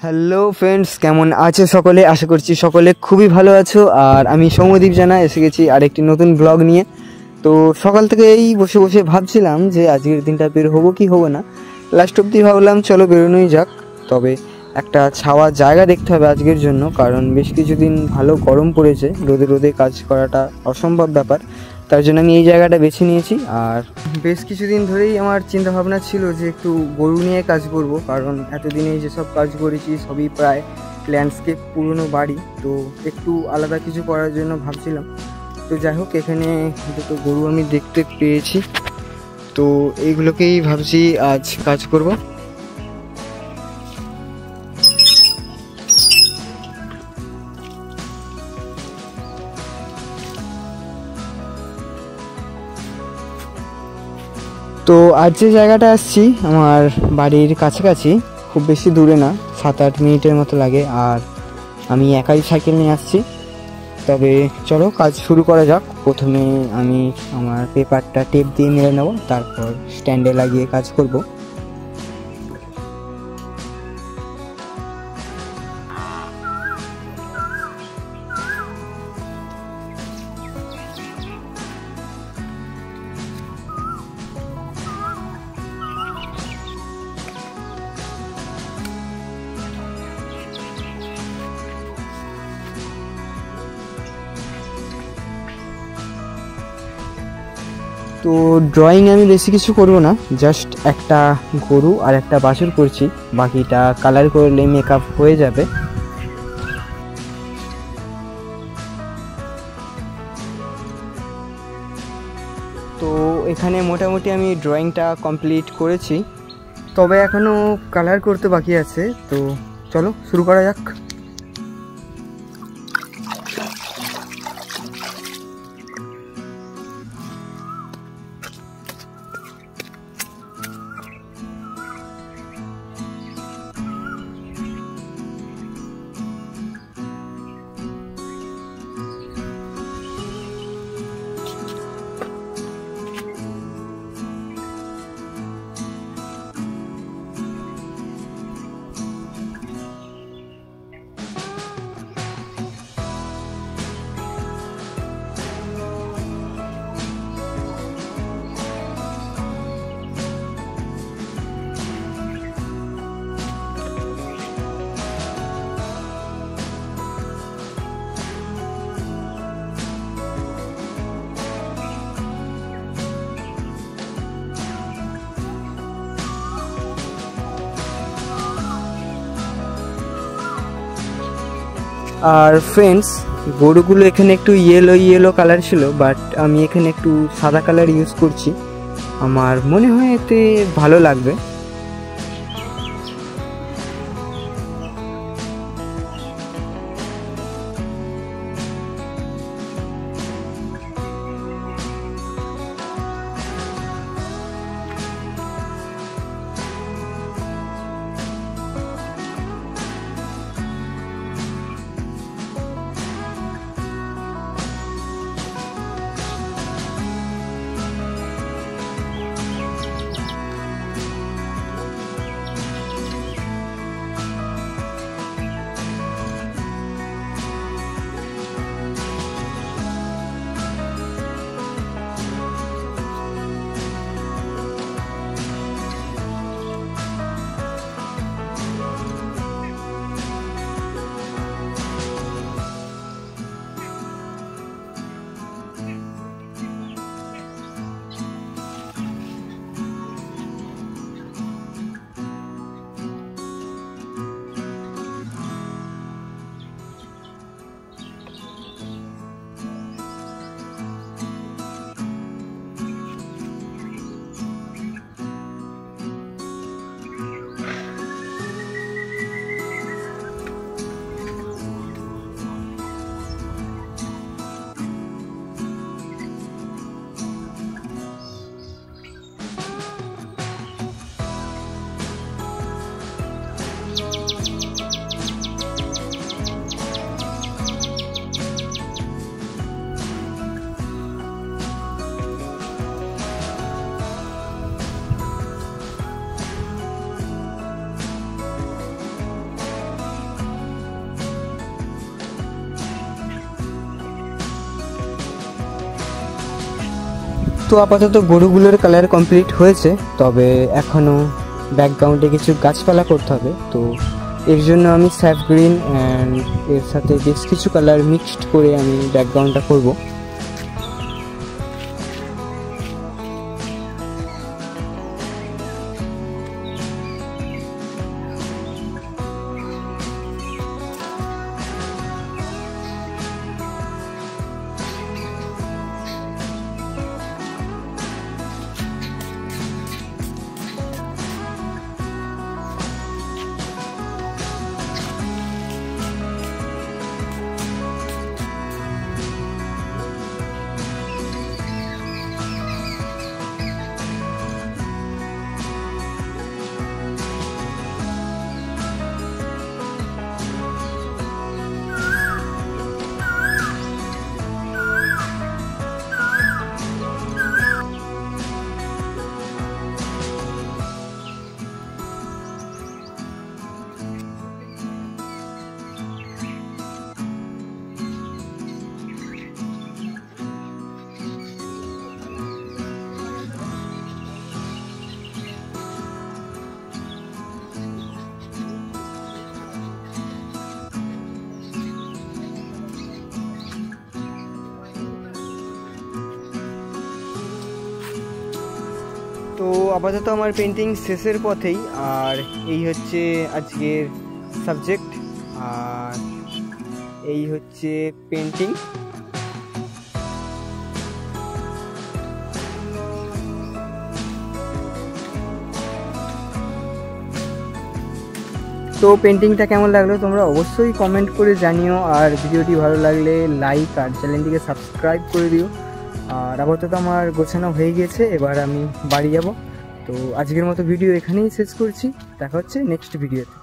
Hello friends, কেমন আছো সকলে? আশা করছি সকলে খুবই ভালো আছো। আর আমি সৌম্যদীপ জানা এসে গেছি আরেকটি নতুন ব্লগ নিয়ে। তো সকাল থেকে এই বসে বসে ভাবছিলাম যে আজকের দিনটা বের হবো কি হবো না। লাস্ট অবধি ভাবলাম চলো বেরোনোই যাক। তবে একটা ছাওয়া জায়গা দেখতে হবে আজকের জন্য, কারণ বেশ কিছুদিন ভালো গরম পড়েছে, রোদে রোদে কাজ করাটা অসম্ভব ব্যাপার। তার জন্য আমি এই জায়গাটা বেছে নিয়েছি। আর বেশ কিছুদিন ধরেই আমার চিন্তা ভাবনা ছিল যে একটু গরু নিয়ে কাজ করব, কারণ এতদিনে যেসব কাজ করেছি সবই প্রায় ল্যান্ডস্কেপ, পুরনো বাড়ি। তো একটু আলাদা কিছু করার জন্য ভাবছিলাম। তো যাই হোক, এখানে দুটো গরু আমি দেখতে পেয়েছি, তো এইগুলোকেই ভাবছি আজ কাজ করব। তো আজ যে জায়গাটা আসছি আমার বাড়ির কাছাকাছি, খুব বেশি দূরে না, 7-8 মিনিটের মতো লাগে। আর আমি একাই সাইকেল নিয়ে আসছি। তবে চলো কাজ শুরু করা যাক। প্রথমে আমি আমার পেপারটা টেপ দিয়ে মেরে নেব, তারপর স্ট্যান্ডে লাগিয়ে কাজ করব। তো ড্রয়িং আমি বেশি কিছু করব না, জাস্ট একটা গরু আর একটা বাছুর করছি, বাকিটা কালার করলে মেকআপ হয়ে যাবে। তো এখানে মোটামুটি আমি ড্রয়িংটা কমপ্লিট করেছি, তবে এখনও কালার করতে বাকি আছে। তো চলো শুরু করা যাক। আর ফ্রেন্ডস, গরুগুলো এখানে একটু ইয়েলো ইয়েলো কালার ছিল, বাট আমি এখানে একটু সাদা কালার ইউজ করছি। আমার মনে হয় এতে ভালো লাগবে। তো আপাতত গরুগুলোর কালার কমপ্লিট হয়েছে, তবে এখনও ব্যাকগ্রাউন্ডে কিছু গাছপালা করতে হবে। তো এর জন্য আমি স্যাফ গ্রিন অ্যান্ড এর সাথে বেশ কিছু কালার মিক্সড করে আমি ব্যাকগ্রাউন্ডটা করব। তো আপাতত আমার পেন্টিং শেষের পথেই, আর এই হচ্ছে আজকের সাবজেক্ট, আর এই হচ্ছে পেন্টিং। তো পেন্টিংটা কেমন লাগলো তোমরা অবশ্যই কমেন্ট করে জানিও, আর ভিডিওটি ভালো লাগলে লাইক আর চ্যানেলটিকে সাবস্ক্রাইব করে দিও। আর আপাতত আমার গোছানো হয়ে গেছে, এবার আমি বাড়ি যাব। তো আজকের মতো ভিডিও এখানেই শেষ করছি, দেখা হচ্ছে নেক্সট ভিডিওতে।